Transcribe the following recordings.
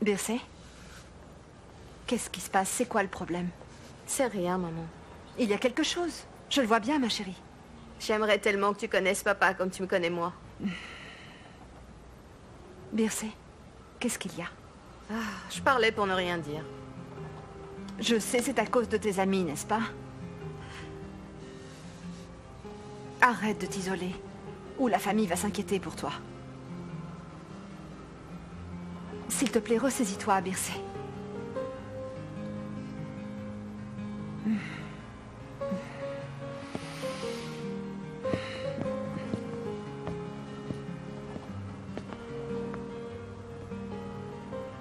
Bircé? Qu'est-ce qui se passe? C'est quoi le problème? C'est rien, maman. Il y a quelque chose. Je le vois bien, ma chérie. J'aimerais tellement que tu connaisses papa comme tu me connais moi. Bircé, qu'est-ce qu'il y a? Je parlais pour ne rien dire. Je sais, c'est à cause de tes amis, n'est-ce pas? Arrête de t'isoler, ou la famille va s'inquiéter pour toi. S'il te plaît, ressaisis-toi, Bircé.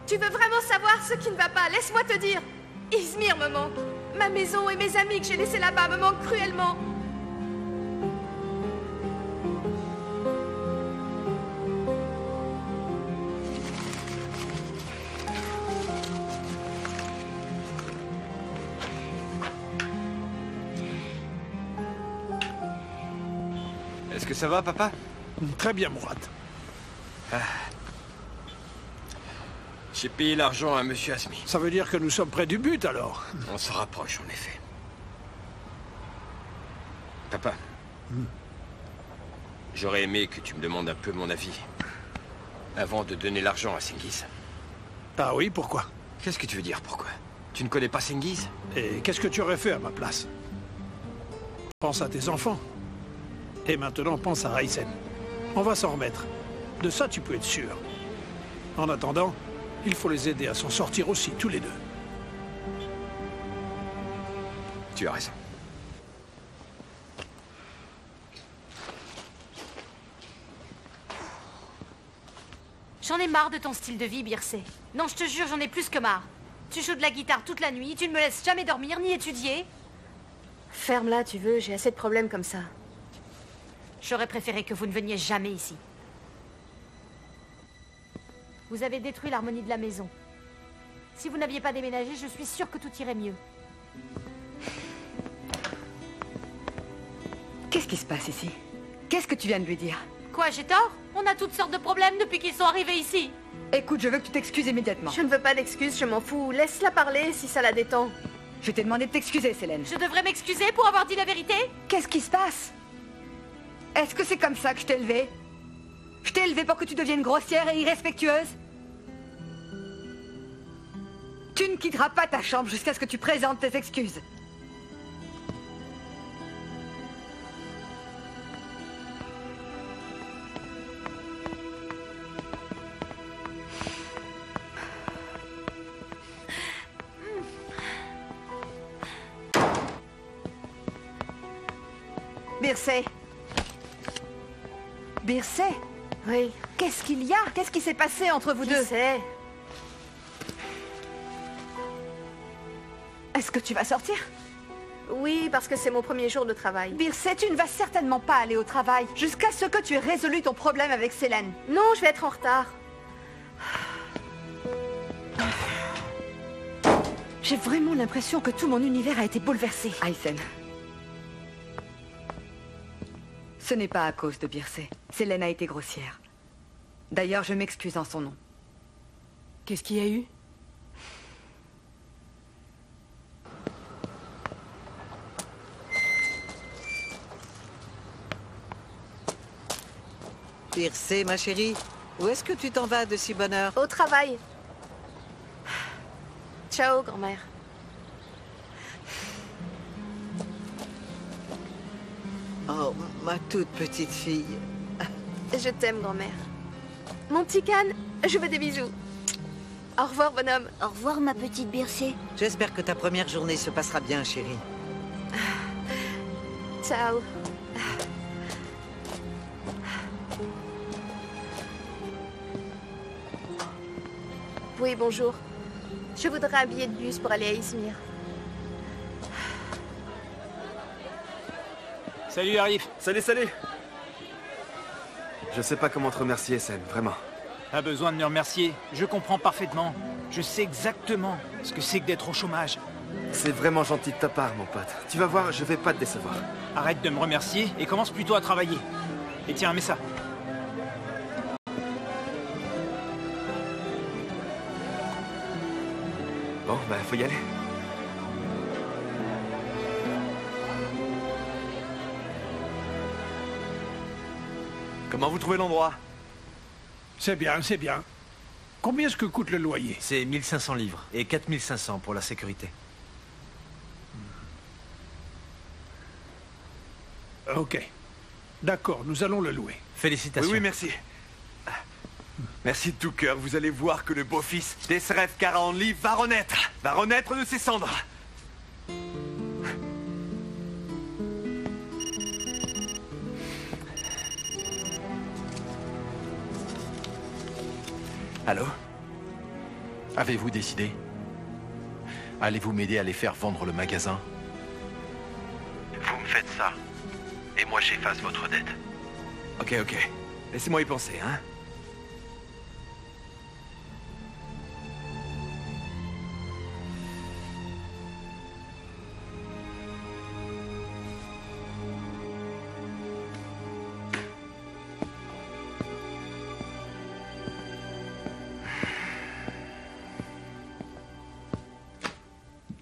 Tu veux vraiment savoir ce qui ne va pas? Laisse-moi te dire. Izmir me manque. Ma maison et mes amis que j'ai laissés là-bas me manquent cruellement. Est-ce que ça va, papa? Très bien, Mourad. J'ai payé l'argent à Monsieur Asmi. Ça veut dire que nous sommes près du but, alors. On se rapproche, en effet. Papa, j'aurais aimé que tu me demandes un peu mon avis avant de donner l'argent à Sengiz. Ah oui, pourquoi? Qu'est-ce que tu veux dire, pourquoi? Tu ne connais pas Sengiz? Et qu'est-ce que tu aurais fait à ma place? Pense à tes enfants. Et maintenant, pense à Raisen. On va s'en remettre. De ça, tu peux être sûr. En attendant, il faut les aider à s'en sortir aussi, tous les deux. Tu as raison. J'en ai marre de ton style de vie, Bircé. Non, je te jure, j'en ai plus que marre. Tu joues de la guitare toute la nuit, tu ne me laisses jamais dormir ni étudier. Ferme-la, tu veux, j'ai assez de problèmes comme ça. J'aurais préféré que vous ne veniez jamais ici. Vous avez détruit l'harmonie de la maison. Si vous n'aviez pas déménagé, je suis sûre que tout irait mieux. Qu'est-ce qui se passe ici? Qu'est-ce que tu viens de lui dire? Quoi, j'ai tort? On a toutes sortes de problèmes depuis qu'ils sont arrivés ici. Écoute, je veux que tu t'excuses immédiatement. Je ne veux pas d'excuses, je m'en fous. Laisse-la parler si ça la détend. Je t'ai demandé de t'excuser, Célène. Je devrais m'excuser pour avoir dit la vérité? Qu'est-ce qui se passe? Est-ce que c'est comme ça que je t'ai élevée? Je t'ai élevée pour que tu deviennes grossière et irrespectueuse? Tu ne quitteras pas ta chambre jusqu'à ce que tu présentes tes excuses. Bircé? Bircé? Oui, Qu'est-ce qu'il y a? Qu'est-ce qui s'est passé entre vous je deux? sais. Est-ce que tu vas sortir? Oui, parce que c'est mon premier jour de travail. Bircé, tu ne vas certainement pas aller au travail jusqu'à ce que tu aies résolu ton problème avec Célène. Non, je vais être en retard. J'ai vraiment l'impression que tout mon univers a été bouleversé. Aysen. Ce n'est pas à cause de Bircé. Célène a été grossière. D'ailleurs, je m'excuse en son nom. Qu'est-ce qu'il y a eu? Bircé, ma chérie, où est-ce que tu t'en vas de si bonne heure? Au travail. Ciao, grand-mère. Oh, ma toute petite fille. Je t'aime, grand-mère. Mon petit canne, je veux des bisous. Au revoir, bonhomme. Au revoir, ma petite Bircé. J'espère que ta première journée se passera bien, chérie. Ciao. Oui, bonjour. Je voudrais un billet de bus pour aller à Izmir. Salut Arif. Salut, salut. Je sais pas comment te remercier, Sen, vraiment. Pas besoin de me remercier. Je comprends parfaitement. Je sais exactement ce que c'est que d'être au chômage. C'est vraiment gentil de ta part, mon pote. Tu vas voir, je vais pas te décevoir. Arrête de me remercier et commence plutôt à travailler. Et tiens, mets ça. Bon, bah, faut y aller. Comment vous trouvez l'endroit? C'est bien, c'est bien. Combien est-ce que coûte le loyer? C'est 1500 livres et 4500 pour la sécurité. Ok. D'accord, nous allons le louer. Félicitations. Oui, oui, merci. Merci de tout cœur. Vous allez voir que le beau-fils d'Esref Karahanli va renaître. Va renaître de ses cendres. Allô? Avez-vous décidé? Allez-vous m'aider à les faire vendre le magasin? Vous me faites ça, et moi j'efface votre dette. Ok, ok. Laissez-moi y penser, hein.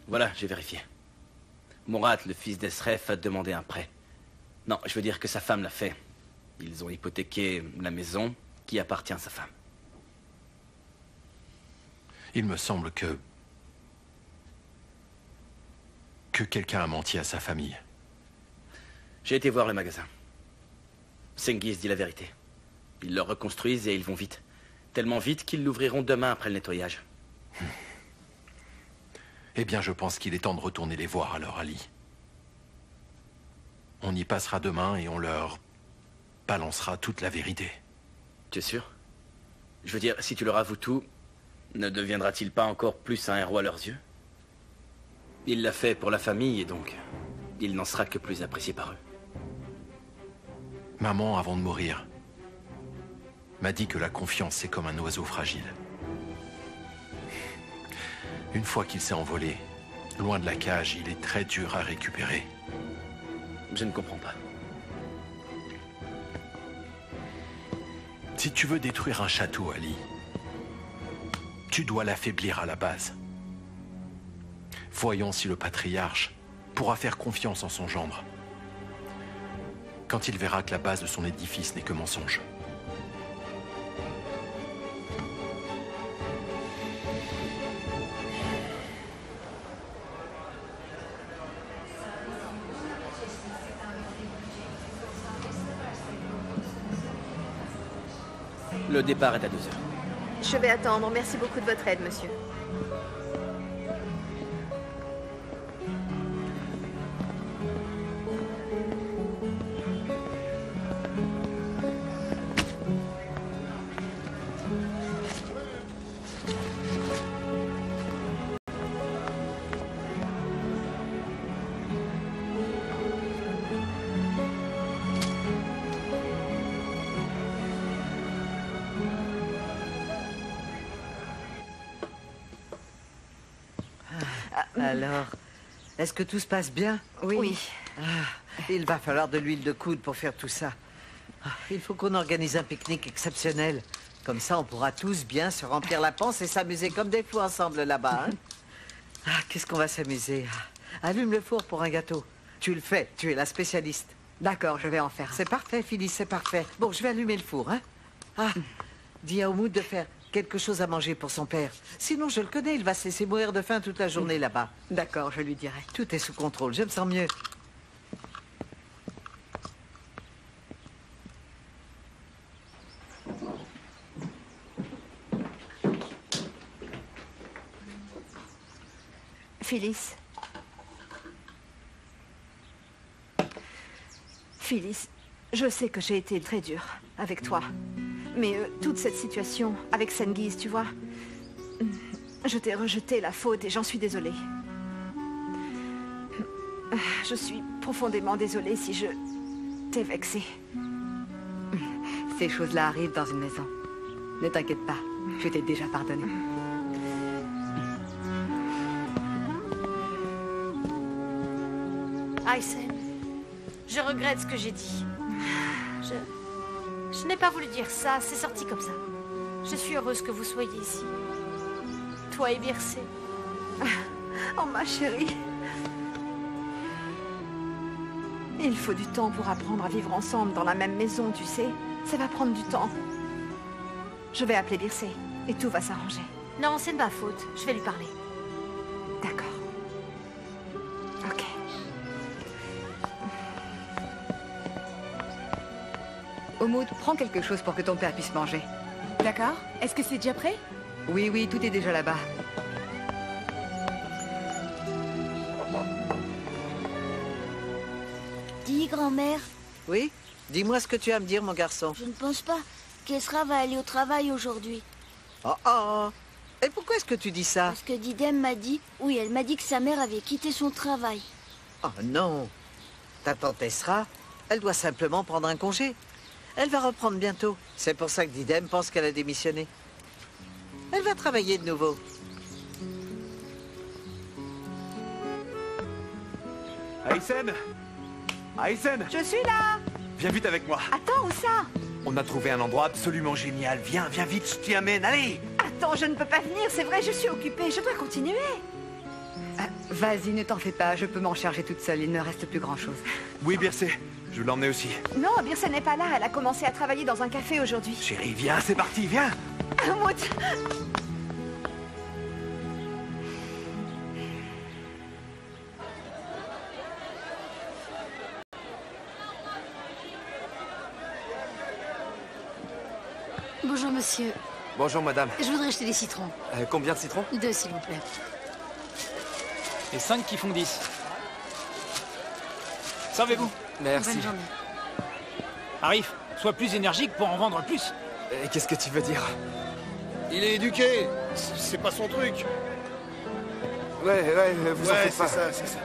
Voilà, j'ai vérifié. Mourad, le fils d'Esref, a demandé un prêt. Non, je veux dire que sa femme l'a fait. Ils ont hypothéqué la maison qui appartient à sa femme. Il me semble que quelqu'un a menti à sa famille. J'ai été voir le magasin. Cengiz dit la vérité. Ils le reconstruisent et ils vont vite. Tellement vite qu'ils l'ouvriront demain après le nettoyage. Eh bien, je pense qu'il est temps de retourner les voir alors, Ali. On y passera demain et on leur balancera toute la vérité. Tu es sûr? Je veux dire, si tu leur avoues tout, ne deviendra-t-il pas encore plus un héros à leurs yeux? Il l'a fait pour la famille et donc, il n'en sera que plus apprécié par eux. Maman, avant de mourir, m'a dit que la confiance, c'est comme un oiseau fragile. Une fois qu'il s'est envolé, loin de la cage, il est très dur à récupérer. Je ne comprends pas. Si tu veux détruire un château, Ali, tu dois l'affaiblir à la base. Voyons si le patriarche pourra faire confiance en son gendre, quand il verra que la base de son édifice n'est que mensonge. Le départ est à 2 heures. Je vais attendre. Merci beaucoup de votre aide, monsieur. Alors, est-ce que tout se passe bien? Oui. Il va falloir de l'huile de coude pour faire tout ça. Il faut qu'on organise un pique-nique exceptionnel. Comme ça, on pourra tous bien se remplir la panse et s'amuser comme des fous ensemble là-bas. Hein? Qu'est-ce qu'on va s'amuser? Allume le four pour un gâteau. Tu le fais, tu es la spécialiste. D'accord, je vais en faire. C'est parfait, Phyllis, c'est parfait. Bon, je vais allumer le four, hein? Dis à Oumoud de faire quelque chose à manger pour son père. Sinon, je le connais, il va se laisser mourir de faim toute la journée là-bas. D'accord, je lui dirai. Tout est sous contrôle, je me sens mieux. Phyllis. Phyllis, je sais que j'ai été très dure avec toi. Mais toute cette situation avec Cengiz, tu vois, je t'ai rejeté la faute et j'en suis désolée. Je suis profondément désolée si je t'ai vexée. Ces choses-là arrivent dans une maison. Ne t'inquiète pas, je t'ai déjà pardonné. Aysen, je regrette ce que j'ai dit. Je n'ai pas voulu dire ça, c'est sorti comme ça. Je suis heureuse que vous soyez ici. Toi et Birsé. Oh, ma chérie. Il faut du temps pour apprendre à vivre ensemble dans la même maison, tu sais. Ça va prendre du temps. Je vais appeler Bircé et tout va s'arranger. Non, c'est de ma faute. Je vais lui parler. D'accord. Ok. Omoud, prends quelque chose pour que ton père puisse manger. D'accord. Est-ce que c'est déjà prêt? Oui, oui, tout est déjà là-bas. Dis, grand-mère, Oui? Dis-moi ce que tu as à me dire, mon garçon. je ne pense pas qu'Esra va aller au travail aujourd'hui. Oh, oh. Et pourquoi est-ce que tu dis ça? Parce que Didem m'a dit... Oui, elle m'a dit que sa mère avait quitté son travail. Oh non. Ta tante Esra, elle doit simplement prendre un congé. Elle va reprendre bientôt. C'est pour ça que Didem pense qu'elle a démissionné. Elle va travailler de nouveau. Aysen! Aysen! Je suis là. Viens vite avec moi. Attends, où ça? On a trouvé un endroit absolument génial. Viens, viens vite, je t'y amène, allez! Attends, je ne peux pas venir, c'est vrai, je suis occupée. Je dois continuer. Vas-y, ne t'en fais pas, je peux m'en charger toute seule, il ne reste plus grand-chose. Oui, Bircé, je vais l'emmener aussi. Non, Bircé n'est pas là. Elle a commencé à travailler dans un café aujourd'hui. Chérie, viens, c'est parti, viens! Maud. Bonjour, monsieur. Bonjour, madame. Je voudrais jeter des citrons. Combien de citrons? 2, s'il vous plaît. Et 5 qui font 10. Servez-vous. Merci. Bonne journée. Arif, sois plus énergique pour en vendre plus. Qu'est-ce que tu veux dire? Il est éduqué. C'est pas son truc. Ouais, vous en faites pas. c'est ça.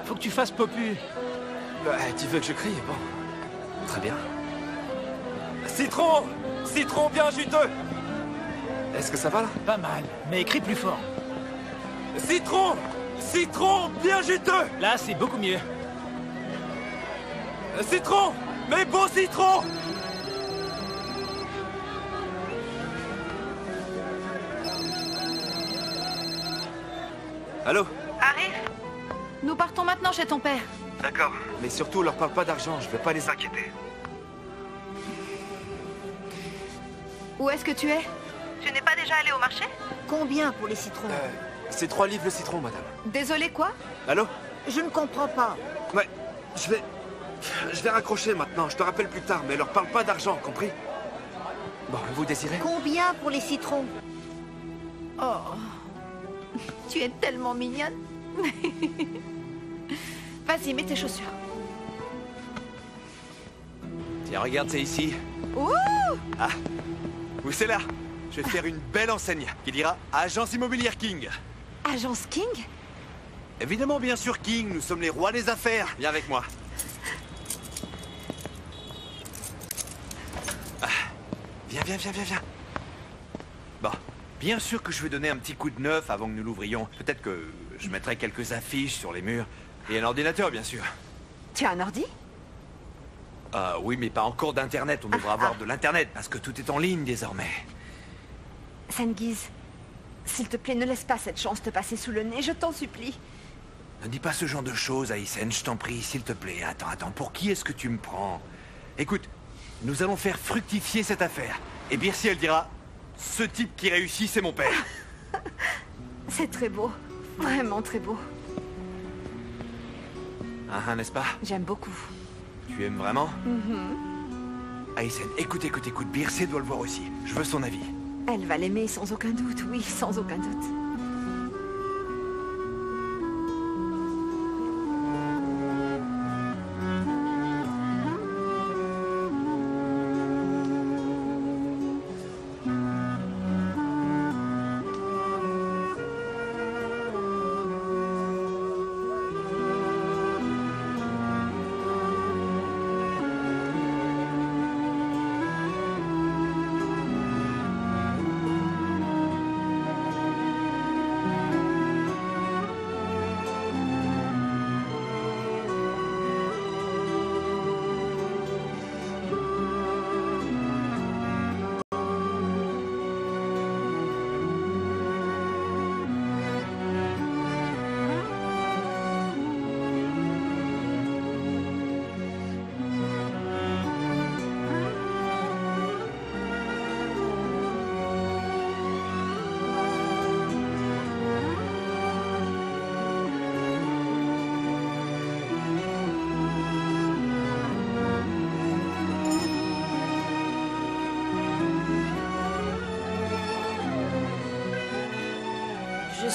Faut que tu fasses Popu. Tu veux que je crie? Bon. Très bien. Citron! Citron bien juteux! Est-ce que ça va là? Pas mal, mais crie plus fort. Citron! Citron bien juteux! Là, c'est beaucoup mieux. Citron! Mais beau citron! Allô? Arif. Nous partons maintenant chez ton père. D'accord. Mais surtout, leur parle pas d'argent, je vais pas les inquiéter. Où est-ce que tu es? Tu n'es pas déjà allé au marché? Combien pour les citrons? C'est 3 livres le citron, madame. Désolé, quoi? Allô? Je ne comprends pas. Ouais, je vais raccrocher maintenant, je te rappelle plus tard, mais leur parle pas d'argent, compris? Bon, vous désirez? Combien pour les citrons? Oh. Tu es tellement mignonne. Vas-y, mets tes chaussures. Tiens, regarde, c'est ici. Ouh! Ah, oui, c'est là. Je vais faire une belle enseigne qui dira Agence immobilière King. Agence King? Évidemment, bien sûr, King, nous sommes les rois des affaires. Viens avec moi. Ah, viens. Bon, bien sûr que je vais donner un petit coup de neuf avant que nous l'ouvrions. Peut-être que je mettrai quelques affiches sur les murs. Et un ordinateur, bien sûr. Tu as un ordi? Oui, mais pas encore d'internet. On devra avoir de l'internet parce que tout est en ligne désormais. Sengiz, s'il te plaît, ne laisse pas cette chance te passer sous le nez, je t'en supplie. Ne dis pas ce genre de choses, Aysen, je t'en prie, s'il te plaît. Attends, pour qui est-ce que tu me prends? Écoute, nous allons faire fructifier cette affaire. Et Bircé, elle dira, ce type qui réussit, c'est mon père. C'est très beau, vraiment très beau. Ah, n'est-ce pas? J'aime beaucoup. Tu aimes vraiment? Mhm. Aysen, écoute, Bircé doit le voir aussi. Je veux son avis. Elle va l'aimer sans aucun doute, oui, sans aucun doute.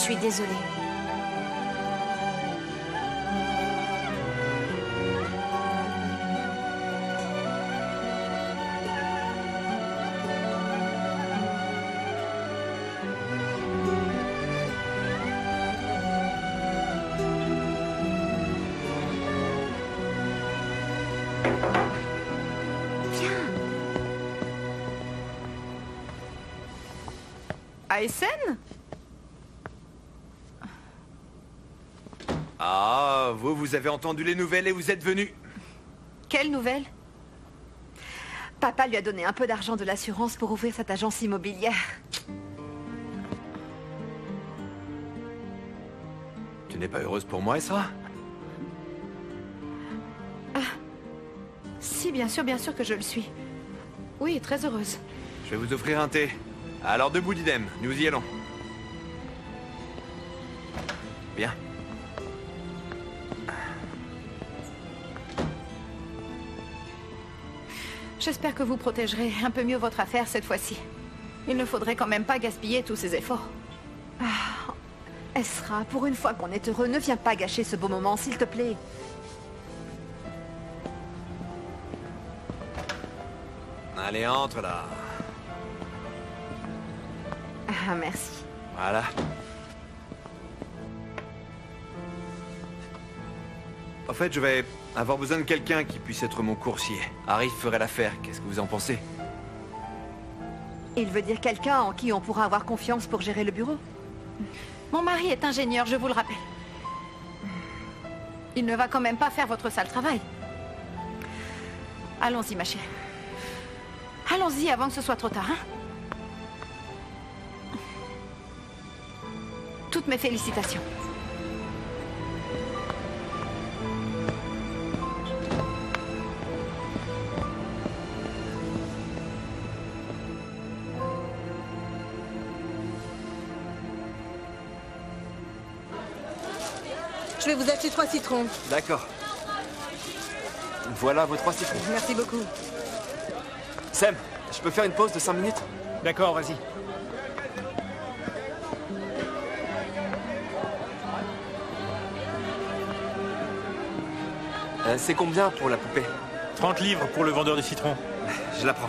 suis désolée. Aysen ? Ah, vous avez entendu les nouvelles et vous êtes venu. Quelle nouvelle ? Papa lui a donné un peu d'argent de l'assurance pour ouvrir cette agence immobilière. Tu n'es pas heureuse pour moi, Esra? Si, bien sûr que je le suis. Oui, très heureuse. Je vais vous offrir un thé. Alors debout d'idem, nous y allons. Bien. J'espère que vous protégerez un peu mieux votre affaire cette fois-ci. Il ne faudrait quand même pas gaspiller tous ces efforts. Ah, Esra, pour une fois qu'on est heureux, ne viens pas gâcher ce beau moment, s'il te plaît. Allez, entre là. Ah, merci. Voilà. En fait, je vais avoir besoin de quelqu'un qui puisse être mon coursier. Harry ferait l'affaire, qu'est-ce que vous en pensez? Il veut dire quelqu'un en qui on pourra avoir confiance pour gérer le bureau. Mon mari est ingénieur, je vous le rappelle. Il ne va quand même pas faire votre sale travail. Allons-y, ma chérie. Allons-y avant que ce soit trop tard, hein? Toutes mes félicitations. Je vais vous acheter 3 citrons. D'accord. Voilà vos 3 citrons. Merci beaucoup. Sam, je peux faire une pause de 5 minutes? D'accord, vas-y. C'est combien pour la poupée? 30 livres pour le vendeur de citrons. Je la prends.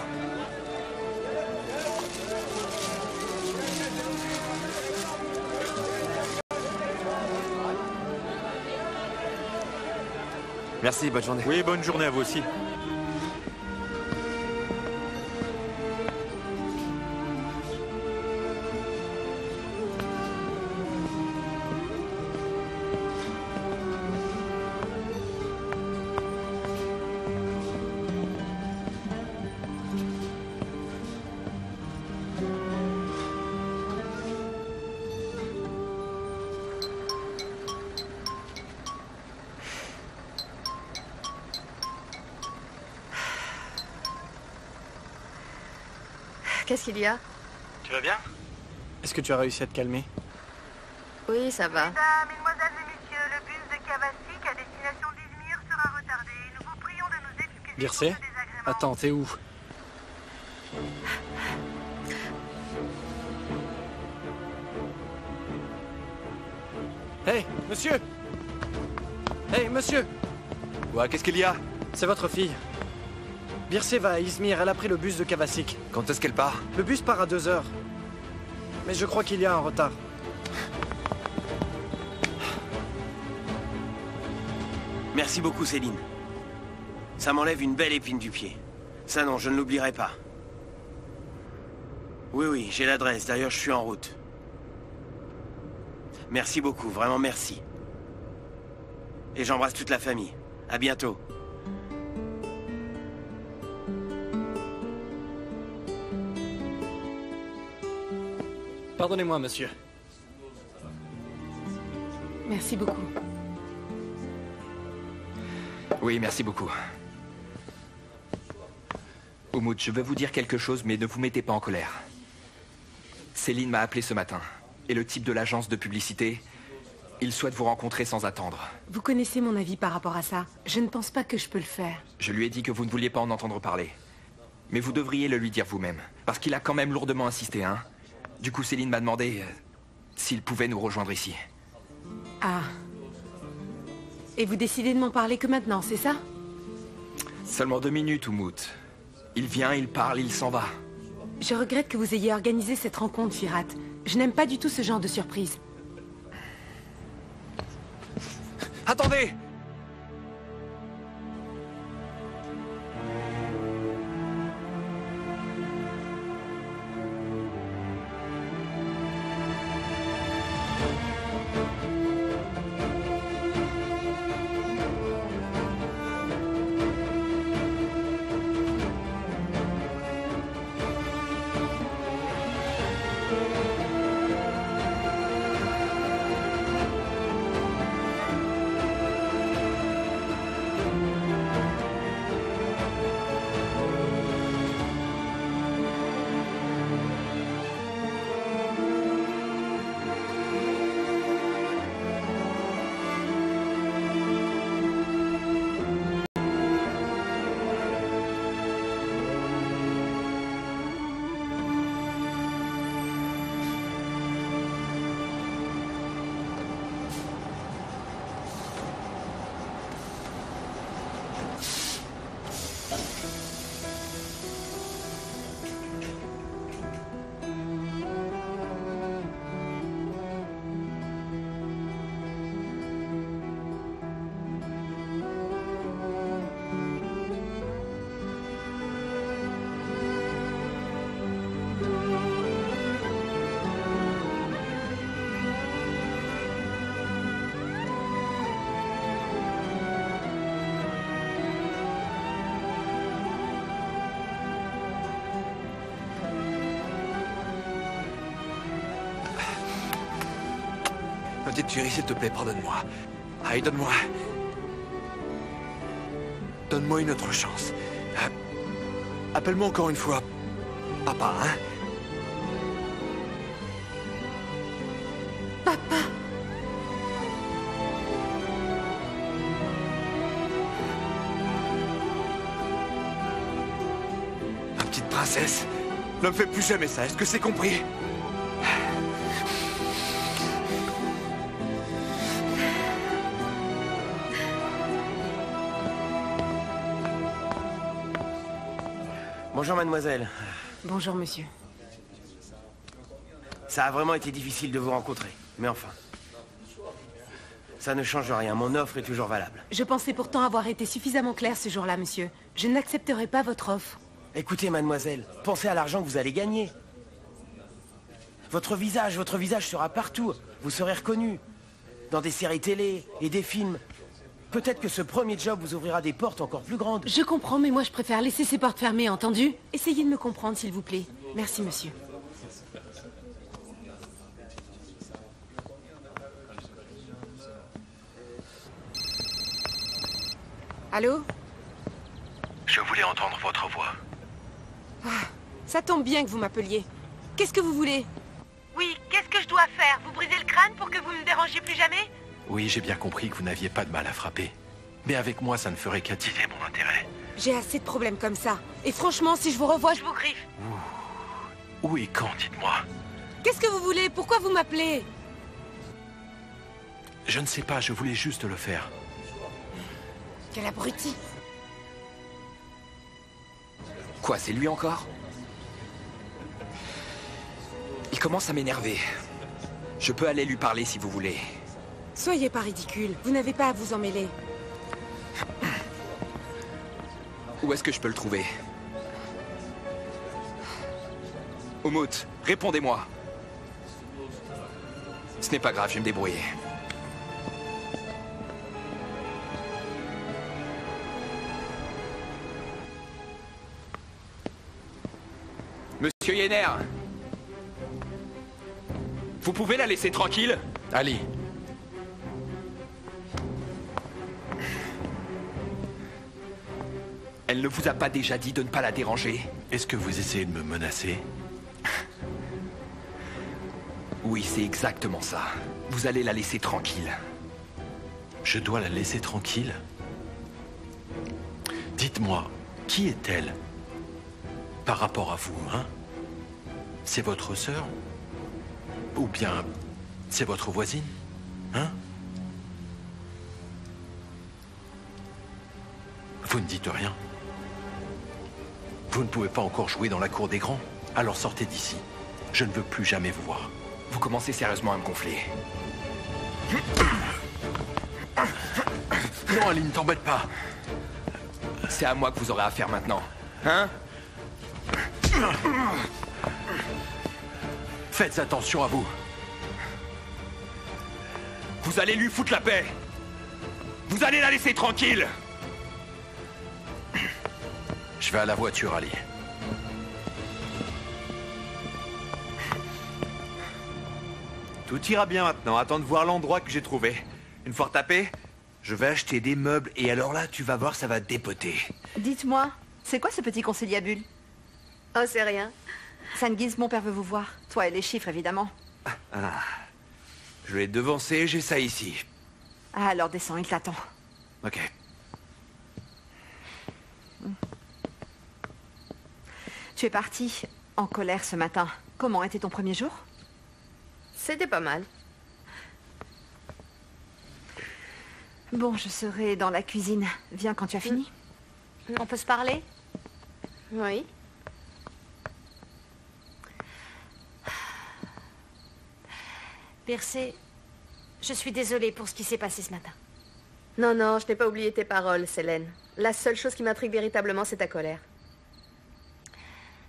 Merci, bonne journée. Oui, bonne journée à vous aussi. Qu'est-ce qu'il y a? Tu vas bien? Est-ce que tu as réussi à te calmer? Oui, ça va. Mesdames, mesdemoiselles et messieurs, le bus de Kavasik à destination d'Izmir sera retardé. Nous vous prions de nous excuser. Bircé? Attends, t'es où? Hey, monsieur! Hey, monsieur! Ouais, qu'est-ce qu'il y a? C'est votre fille. Bircé va à Izmir, elle a pris le bus de Kavasik. Quand est-ce qu'elle part? Le bus part à 2 heures. Mais je crois qu'il y a un retard. Merci beaucoup, Céline. Ça m'enlève une belle épine du pied. Ça non, je ne l'oublierai pas. Oui, j'ai l'adresse. D'ailleurs, je suis en route. Merci beaucoup, vraiment merci. Et j'embrasse toute la famille. À bientôt. Pardonnez-moi, monsieur. Merci beaucoup. Oui, merci beaucoup. Oumoud, je veux vous dire quelque chose, mais ne vous mettez pas en colère. Céline m'a appelé ce matin. Et le type de l'agence de publicité, il souhaite vous rencontrer sans attendre. Vous connaissez mon avis par rapport à ça. Je ne pense pas que je peux le faire. Je lui ai dit que vous ne vouliez pas en entendre parler. Mais vous devriez le lui dire vous-même. Parce qu'il a quand même lourdement insisté, hein. Du coup, Céline m'a demandé s'il pouvait nous rejoindre ici. Ah. Et vous décidez de m'en parler que maintenant, c'est ça? Seulement 2 minutes, Umut. Il vient, il parle, il s'en va. Je regrette que vous ayez organisé cette rencontre, Firat. Je n'aime pas du tout ce genre de surprise. Attendez! Petite chérie, s'il te plaît, pardonne-moi. Allez, donne-moi... Donne-moi une autre chance. Appelle-moi encore une fois... Papa, hein? Papa! Ma petite princesse, ne me fais plus jamais ça, est-ce que c'est compris? Bonjour, mademoiselle. Bonjour, monsieur. Ça a vraiment été difficile de vous rencontrer, mais enfin... Ça ne change rien, mon offre est toujours valable. Je pensais pourtant avoir été suffisamment clair ce jour-là, monsieur. Je n'accepterai pas votre offre. Écoutez, mademoiselle, pensez à l'argent que vous allez gagner. Votre visage sera partout. Vous serez reconnu. Dans des séries télé et des films. Peut-être que ce premier job vous ouvrira des portes encore plus grandes. Je comprends, mais moi je préfère laisser ces portes fermées, entendu? Essayez de me comprendre, s'il vous plaît. Merci, monsieur. Allô? Je voulais entendre votre voix. Ah, ça tombe bien que vous m'appeliez. Qu'est-ce que vous voulez? Oui, qu'est-ce que je dois faire? Vous brisez le crâne pour que vous ne me dérangiez plus jamais? Oui, j'ai bien compris que vous n'aviez pas de mal à frapper. Mais avec moi, ça ne ferait qu'attiser mon intérêt. J'ai assez de problèmes comme ça. Et franchement, si je vous revois, je vous griffe. Où et quand, dites-moi? Qu'est-ce que vous voulez? Pourquoi vous m'appelez? Je ne sais pas, je voulais juste le faire. Quel abruti! Quoi, c'est lui encore? Il commence à m'énerver. Je peux aller lui parler si vous voulez. Soyez pas ridicule, vous n'avez pas à vous en mêler. Où est-ce que je peux le trouver? Umut, répondez-moi. Ce n'est pas grave, je vais me débrouiller. Monsieur Yenner, vous pouvez la laisser tranquille? Ali. Elle ne vous a pas déjà dit de ne pas la déranger? Est-ce que vous essayez de me menacer? Oui, c'est exactement ça. Vous allez la laisser tranquille. Je dois la laisser tranquille? Dites-moi, qui est-elle? Par rapport à vous, hein? C'est votre sœur? Ou bien C'est votre voisine? Hein? Vous ne dites rien. Vous ne pouvez pas encore jouer dans la cour des grands? Alors sortez d'ici. Je ne veux plus jamais vous voir. Vous commencez sérieusement à me gonfler. Non, Aline, t'embête pas. C'est à moi que vous aurez affaire maintenant. Hein? Faites attention à vous. Vous allez lui foutre la paix. Vous allez la laisser tranquille. Je vais à la voiture, Ali. Tout ira bien maintenant. Attends de voir l'endroit que j'ai trouvé. Une fois retapé, je vais acheter des meubles et alors là, tu vas voir, ça va dépoter. Dites-moi, c'est quoi ce petit conciliabule? Oh, c'est rien. Sengiz, mon père veut vous voir. Toi et les chiffres, évidemment. Ah. Je l'ai devancé, j'ai ça ici. Ah, alors descends, il t'attend. Ok. Tu es parti en colère ce matin. Comment était ton premier jour? C'était pas mal. Bon, je serai dans la cuisine. Viens quand tu as fini. On peut se parler? Oui. Bircé, je suis désolée pour ce qui s'est passé ce matin. Non, non, je n'ai pas oublié tes paroles, Célène. La seule chose qui m'intrigue véritablement, c'est ta colère.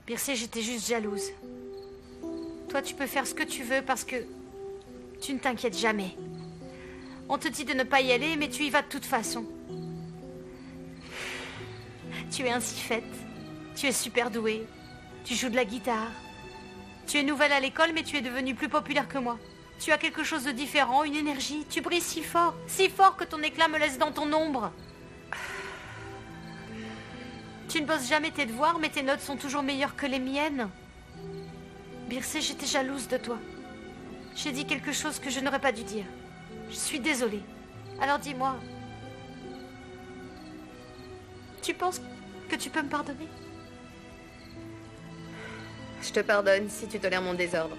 Bircé, j'étais juste jalouse. Toi, tu peux faire ce que tu veux parce que tu ne t'inquiètes jamais. On te dit de ne pas y aller, mais tu y vas de toute façon. Tu es ainsi faite. Tu es super douée. Tu joues de la guitare. Tu es nouvelle à l'école, mais tu es devenue plus populaire que moi. Tu as quelque chose de différent, une énergie. Tu brilles si fort que ton éclat me laisse dans ton ombre. Tu ne bosses jamais tes devoirs, mais tes notes sont toujours meilleures que les miennes. Bircé, j'étais jalouse de toi. J'ai dit quelque chose que je n'aurais pas dû dire. Je suis désolée. Alors dis-moi, tu penses que tu peux me pardonner? Je te pardonne si tu tolères mon désordre.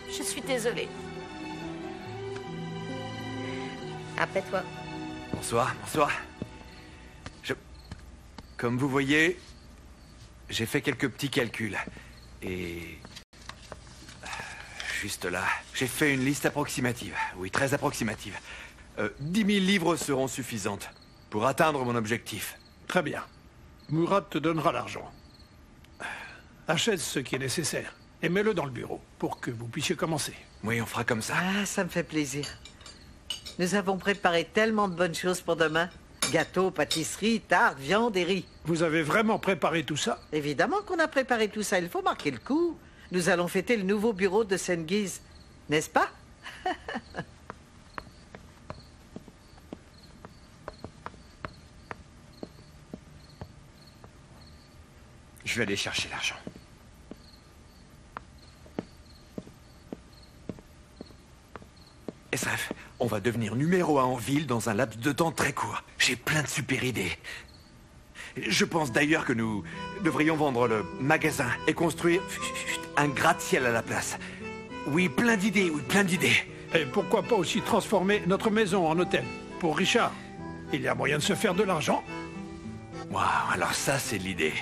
Je suis désolée. Après toi. Bonsoir, bonsoir. Comme vous voyez, j'ai fait quelques petits calculs. Et... juste là, j'ai fait une liste approximative. Oui, très approximative. 10 000 livres seront suffisantes pour atteindre mon objectif. Très bien. Murat te donnera l'argent. Achète ce qui est nécessaire et mets-le dans le bureau pour que vous puissiez commencer. Oui, on fera comme ça. Ah, ça me fait plaisir. Nous avons préparé tellement de bonnes choses pour demain. Gâteaux, pâtisseries, tarte, viande et riz. Vous avez vraiment préparé tout ça? Évidemment qu'on a préparé tout ça. Il faut marquer le coup. Nous allons fêter le nouveau bureau de Sengiz. N'est-ce pas? Je vais aller chercher l'argent. SRF, on va devenir numéro 1 en ville dans un laps de temps très court. J'ai plein de super idées. Je pense d'ailleurs que nous devrions vendre le magasin et construire un gratte-ciel à la place. Oui, plein d'idées, oui, plein d'idées. Et pourquoi pas aussi transformer notre maison en hôtel pour Richard? Il y a moyen de se faire de l'argent. Waouh, alors ça, c'est l'idée.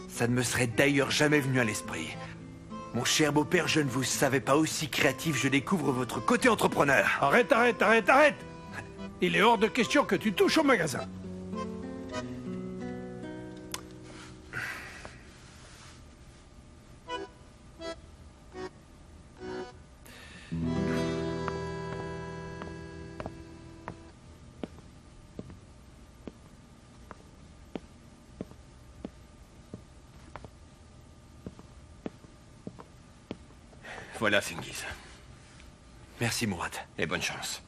Ça ne me serait d'ailleurs jamais venu à l'esprit. Mon cher beau-père, je ne vous savais pas aussi créatif, je découvre votre côté entrepreneur. Arrête, arrête, arrête, arrête! Il est hors de question que tu touches au magasin. Voilà, Sengiz. Merci, Murat. Et bonne chance.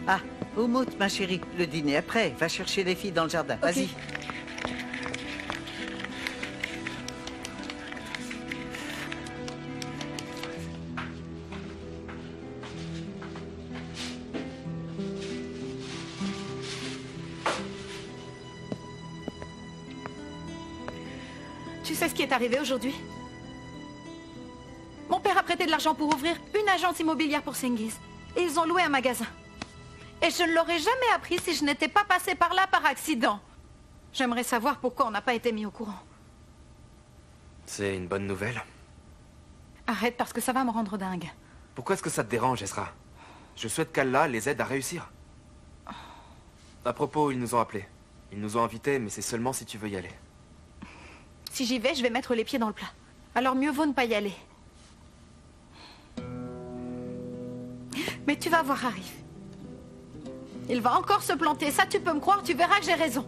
Ah, Oumout, ma chérie, le dîner après. Va chercher les filles dans le jardin. Okay. Vas-y. Tu sais ce qui est arrivé aujourd'hui? Mon père a prêté de l'argent pour ouvrir une agence immobilière pour Cengiz. Et ils ont loué un magasin. Et je ne l'aurais jamais appris si je n'étais pas passée par là par accident. J'aimerais savoir pourquoi on n'a pas été mis au courant. C'est une bonne nouvelle. Arrête parce que ça va me rendre dingue. Pourquoi est-ce que ça te dérange, Ezra? Je souhaite qu'Allah les aide à réussir. À propos, ils nous ont appelés. Ils nous ont invités, mais c'est seulement si tu veux y aller. Si j'y vais, je vais mettre les pieds dans le plat. Alors mieux vaut ne pas y aller. Mais tu vas voir, Arif. Il va encore se planter. Ça, tu peux me croire, tu verras que j'ai raison.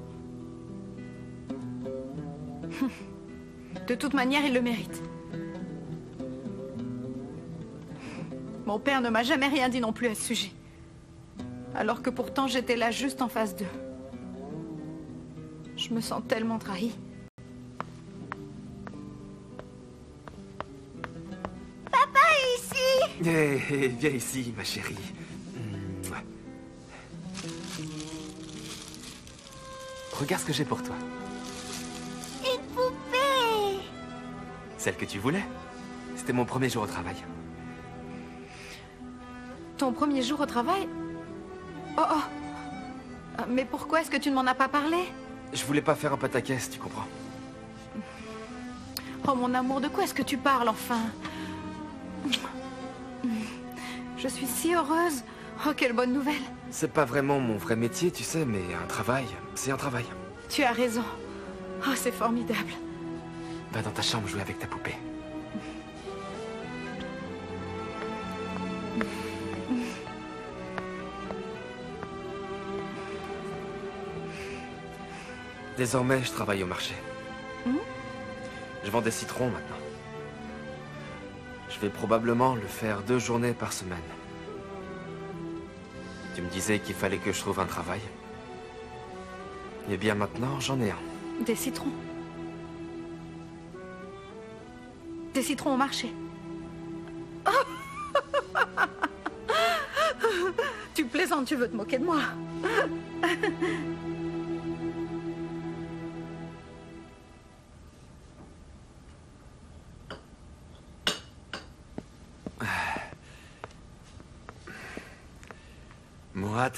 De toute manière, il le mérite. Mon père ne m'a jamais rien dit non plus à ce sujet. Alors que pourtant, j'étais là juste en face d'eux. Je me sens tellement trahie. Papa est ici! Hé, viens ici, ma chérie. Regarde ce que j'ai pour toi. Une poupée! Celle que tu voulais. C'était mon premier jour au travail. Ton premier jour au travail? Oh. Mais pourquoi est-ce que tu ne m'en as pas parlé? Je voulais pas faire un pataquès, tu comprends? Oh mon amour, de quoi est-ce que tu parles enfin? Je suis si heureuse. Oh, quelle bonne nouvelle. C'est pas vraiment mon vrai métier, tu sais, mais un travail, c'est un travail. Tu as raison. Oh, c'est formidable. Va dans ta chambre jouer avec ta poupée. Désormais, je travaille au marché. Je vends des citrons maintenant. Je vais probablement le faire 2 journées par semaine. Tu me disais qu'il fallait que je trouve un travail. Eh bien maintenant, j'en ai un. Des citrons. Des citrons au marché. Oh. Tu plaisantes, tu veux te moquer de moi. Mourad,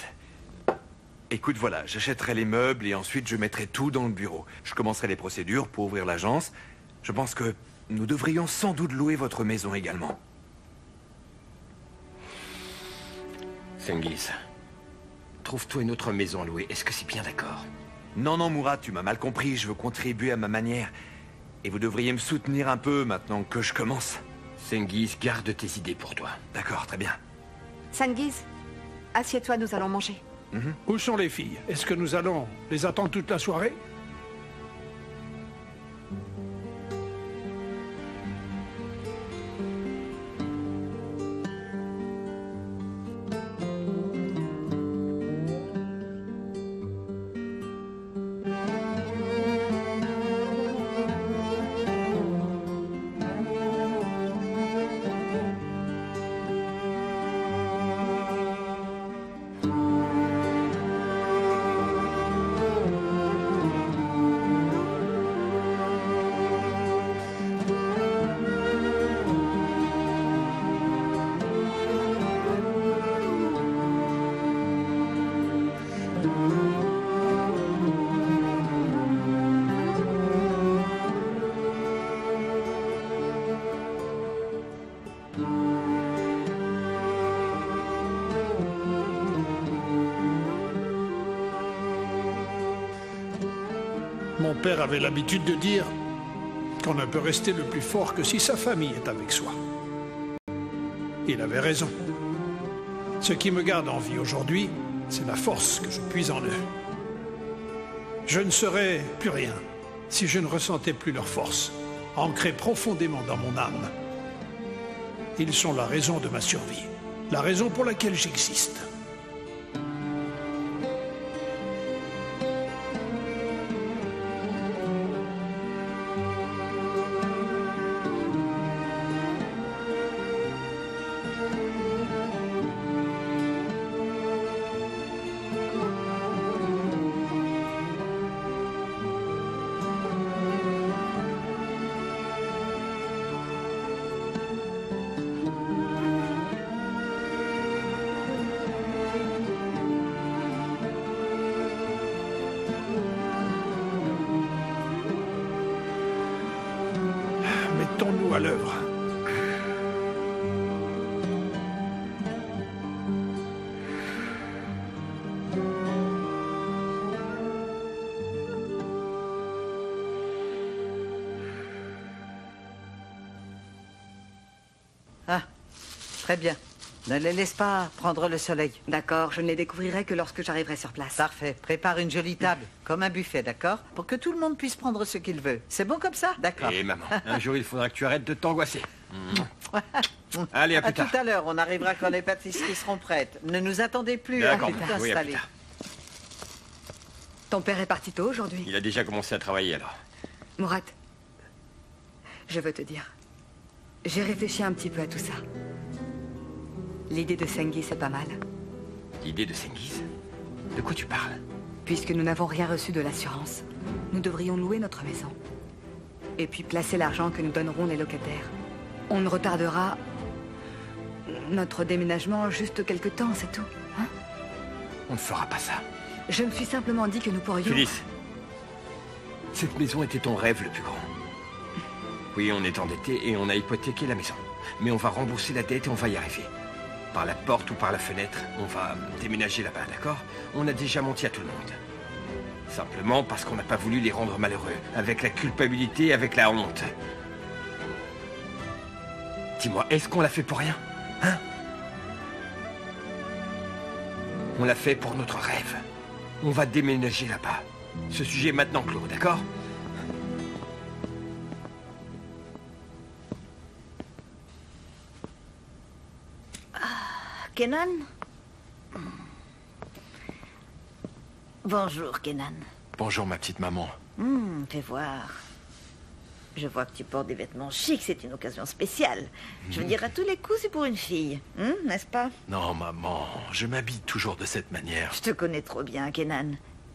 écoute, voilà, j'achèterai les meubles et ensuite je mettrai tout dans le bureau. Je commencerai les procédures pour ouvrir l'agence. Je pense que nous devrions sans doute louer votre maison également. Cengiz, trouve-toi une autre maison à louer. Est-ce que c'est bien d'accord? Non, non, Mourad, tu m'as mal compris. Je veux contribuer à ma manière. Et vous devriez me soutenir un peu maintenant que je commence. Cengiz, garde tes idées pour toi. D'accord, très bien. Cengiz, assieds-toi, nous allons manger. Où sont les filles? Est-ce que nous allons les attendre toute la soirée? Mon père avait l'habitude de dire qu'on ne peut rester le plus fort que si sa famille est avec soi. Il avait raison. Ce qui me garde en vie aujourd'hui, c'est la force que je puise en eux. Je ne serais plus rien si je ne ressentais plus leur force, ancrée profondément dans mon âme. Ils sont la raison de ma survie, la raison pour laquelle j'existe. Mettons-nous à l'œuvre. Ah, très bien. Ne les laisse pas prendre le soleil. D'accord, je ne les découvrirai que lorsque j'arriverai sur place. Parfait. Prépare une jolie table, comme un buffet, d'accord? Pour que tout le monde puisse prendre ce qu'il veut. C'est bon comme ça? D'accord. Et maman, un jour il faudra que tu arrêtes de t'angoisser. Allez, à plus tard. À tout à l'heure, on arrivera quand les pâtisseries seront prêtes. Ne nous attendez plus à D'accord, tout oui, à plus installer. tard. Ton père est parti tôt aujourd'hui. Il a déjà commencé à travailler alors. Mourad, je veux te dire, j'ai réfléchi un petit peu à tout ça. L'idée de Sengi, c'est pas mal. L'idée de Sengiz? De quoi tu parles? Puisque nous n'avons rien reçu de l'assurance, nous devrions louer notre maison. Et puis placer l'argent que nous donneront les locataires. On ne retardera notre déménagement juste quelque temps, c'est tout. Hein? On ne fera pas ça. Je me suis simplement dit que nous pourrions... Phyllis, cette maison était ton rêve le plus grand. Oui, on est endetté et on a hypothéqué la maison. Mais on va rembourser la dette et on va y arriver. Par la porte ou par la fenêtre, on va déménager là-bas, d'accord? On a déjà menti à tout le monde. Simplement parce qu'on n'a pas voulu les rendre malheureux, avec la culpabilité, avec la honte. Dis-moi, est-ce qu'on l'a fait pour rien? Hein? On l'a fait pour notre rêve. On va déménager là-bas. Ce sujet est maintenant clos, d'accord? Kenan? Bonjour, Kenan. Bonjour, ma petite maman. Fais voir. Je vois que tu portes des vêtements chics, c'est une occasion spéciale. Je veux dire, à tous les coups, c'est pour une fille, n'est-ce pas? Non, maman, je m'habille toujours de cette manière. Je te connais trop bien, Kenan.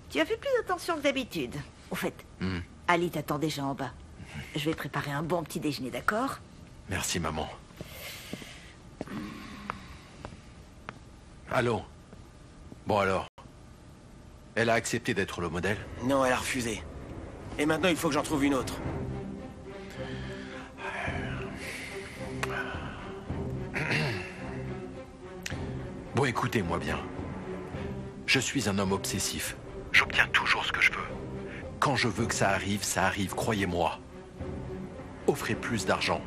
Tu as fait plus attention que d'habitude. Au fait, Ali t'attend déjà en bas. Je vais préparer un bon petit déjeuner, d'accord? Merci, maman. Allô? Bon alors? Elle a accepté d'être le modèle? Non, elle a refusé. Et maintenant, il faut que j'en trouve une autre. Bon, écoutez-moi bien. Je suis un homme obsessif. J'obtiens toujours ce que je veux. Quand je veux que ça arrive, croyez-moi. Offrez plus d'argent.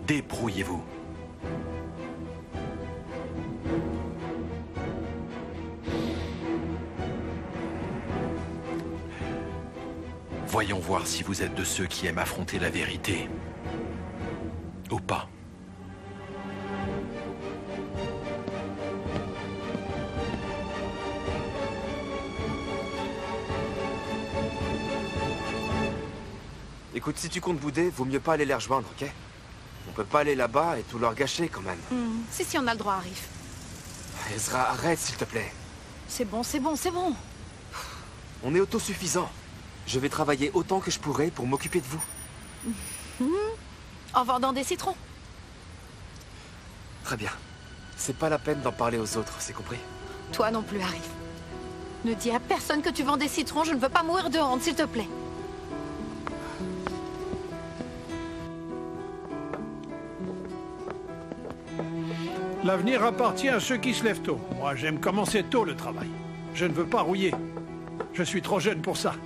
Débrouillez-vous. Voyons voir si vous êtes de ceux qui aiment affronter la vérité. Ou pas. Écoute, si tu comptes bouder, vaut mieux pas aller les rejoindre, ok? On peut pas aller là-bas et tout leur gâcher quand même. Si, on a le droit, Arif. Ezra, arrête s'il te plaît. C'est bon, c'est bon, c'est bon. On est autosuffisant. Je vais travailler autant que je pourrai pour m'occuper de vous. En vendant des citrons. Très bien. C'est pas la peine d'en parler aux autres, c'est compris? Toi non plus, Arif. Ne dis à personne que tu vends des citrons, je ne veux pas mourir de honte, s'il te plaît. L'avenir appartient à ceux qui se lèvent tôt. Moi, j'aime commencer tôt le travail. Je ne veux pas rouiller. Je suis trop jeune pour ça.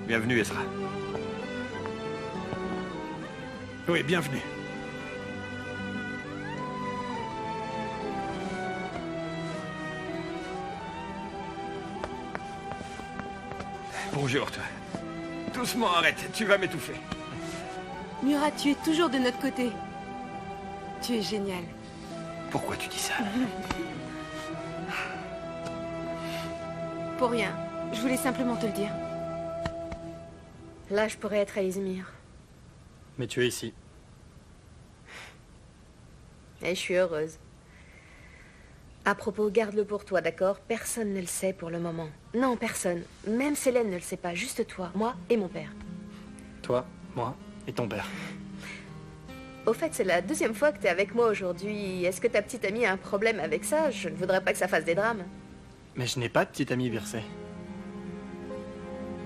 Bienvenue, Ezra. Oui, bienvenue. Bonjour, toi. Doucement, arrête, tu vas m'étouffer. Murat, tu es toujours de notre côté. Tu es génial. Pourquoi tu dis ça? Pour rien. Je voulais simplement te le dire. Là, je pourrais être à Izmir. Mais tu es ici. Et je suis heureuse. À propos, garde-le pour toi, d'accord? Personne ne le sait pour le moment. Non, personne. Même Célène ne le sait pas. Juste toi, moi et mon père. Toi, moi et ton père. Au fait, c'est la deuxième fois que t'es avec moi aujourd'hui. Est-ce que ta petite amie a un problème avec ça? Je ne voudrais pas que ça fasse des drames. Mais je n'ai pas de petite amie Vircé.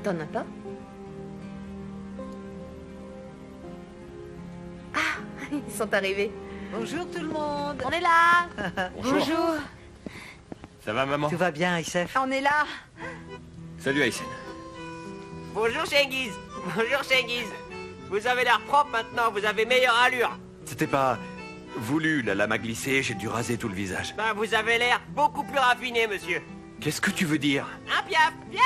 T'en as pas? Ah, ils sont arrivés. Bonjour tout le monde. On est là. Bonjour. Ça va, maman? Tout va bien, Issef? On est là. Salut, Aysen. Bonjour Cengiz. Bonjour Cengiz. Vous avez l'air propre maintenant, vous avez meilleure allure. C'était pas voulu, la lame a glissé, j'ai dû raser tout le visage. Ben, vous avez l'air beaucoup plus raffiné, monsieur. Qu'est-ce que tu veux dire? Hein, Piaf? Piaf!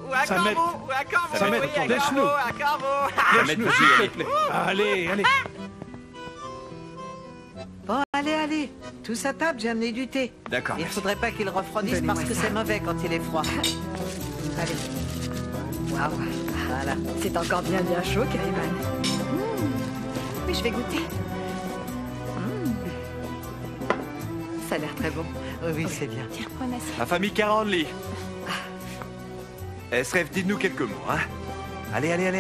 Ou un Samet. corbeau, ou un corbeau, Samet, oui, un laisse-nous. corbeau, un corbeau. Laisse-nous, s'il te plaît. Allez, allez. Bon, allez. Tous à table, j'ai amené du thé. D'accord. Il faudrait pas qu'il refroidisse parce que c'est mauvais quand il est froid. Allez. Waouh. Voilà. C'est encore bien chaud, Kariman. Oui, je vais goûter. Ça a l'air très bon. Oui, c'est bien. Tiens, prends une assiette. La famille Caranly. SRF, dites-nous quelques mots, hein? Allez. Allez.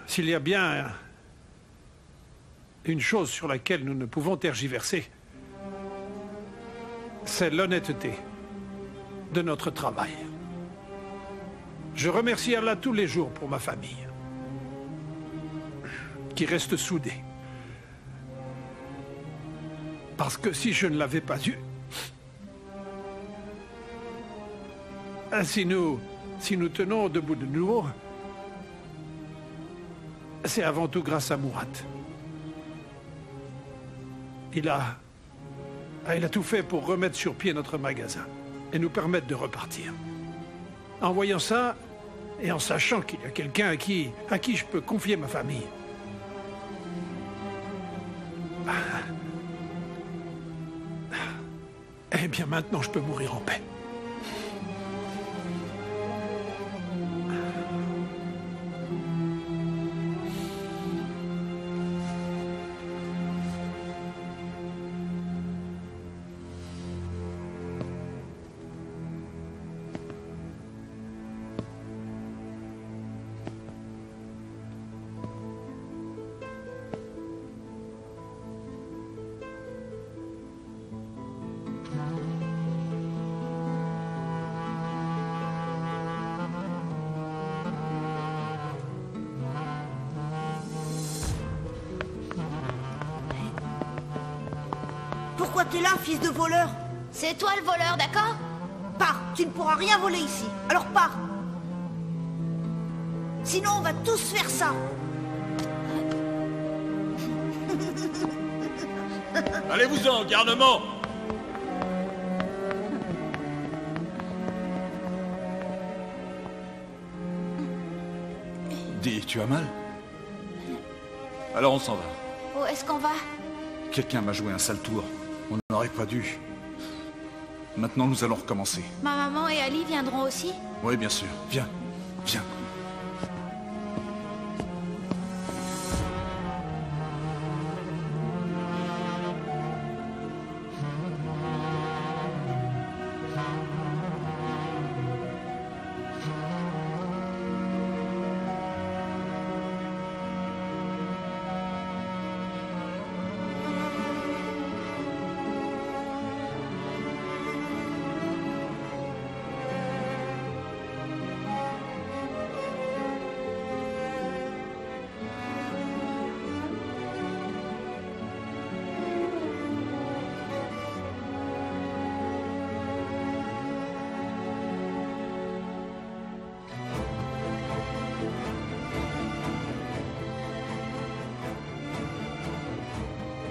S'il y a bien une chose sur laquelle nous ne pouvons tergiverser, c'est l'honnêteté de notre travail. Je remercie Allah tous les jours pour ma famille, qui reste soudée. Parce que si je ne l'avais pas eu, si nous tenons debout de nouveau, c'est avant tout grâce à Murat. Il a tout fait pour remettre sur pied notre magasin et nous permettre de repartir. En voyant ça, et en sachant qu'il y a quelqu'un à qui je peux confier ma famille. Eh bien maintenant je peux mourir en paix. Pourquoi t'es là, fils de voleur? C'est toi le voleur, d'accord? Pars, tu ne pourras rien voler ici. Alors pars. Sinon, on va tous faire ça. Allez-vous-en, garnement! Dis, tu as mal? Alors on s'en va. Où est-ce qu'on va? Quelqu'un m'a joué un sale tour. On n'aurait pas dû. Maintenant, nous allons recommencer. Ma maman et Ali viendront aussi? Oui, bien sûr. Viens.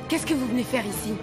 Qu'est-ce que vous venez faire ici?